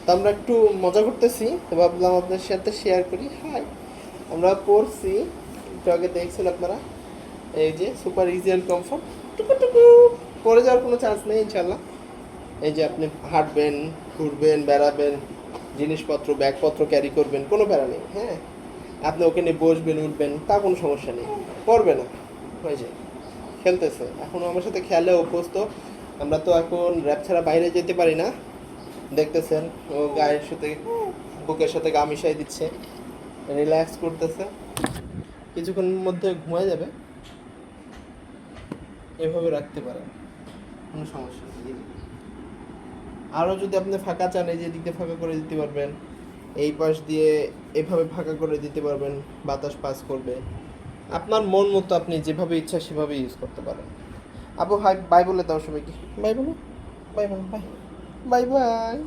তো আমরা একটু মজা করতেছি, তো ভাবলাম আপনার সাথে শেয়ার করি। হাই, আমরা পড়ছি একটু আগে দেখছেন আপনারা, এই যে সুপার ইজি অ্যান্ড কমফর্ট, টুকু টুকু পড়ে যাওয়ার কোনো চান্স নেই ইনশাল্লাহ। এই যে আপনি হাঁটবেন, ঘুরবেন, বেড়াবেন, জিনিসপত্র ব্যাগপত্র ক্যারি করবেন, কোনো প্যারা নেই। হ্যাঁ, আপনি ওখানে বসবেন, উঠবেন, তা কোনো সমস্যা নেই, পড়বে না। হয়ে যায়, খেলতেছে এখনও আমার সাথে খেলে অভ্যস্ত। আমরা তো এখন র্যাপ ছাড়া বাইরে যেতে পারি না, দেখতেছেন ও গায়ের সাথে বুকের সাথে গা মিশাই দিচ্ছে, রিল্যাক্স করতেছে, কিছুক্ষণের মধ্যে ঘুমায় যাবে। এভাবে রাখতে পারেন, কোনো সমস্যা নেই। আরও যদি আপনি ফাঁকা চান, এই যে দিক দিয়ে ফাঁকা করে দিতে পারবেন, এই পাশ দিয়ে এভাবে ফাঁকা করে দিতে পারবেন, বাতাস পাস করবে। আপনার মন মতো আপনি যেভাবে ইচ্ছা সেভাবে ইউজ করতে পারেন। আপু হাই, বাই বলে দাও সবাইকে, বাই বলো, bye bye bye bye bye.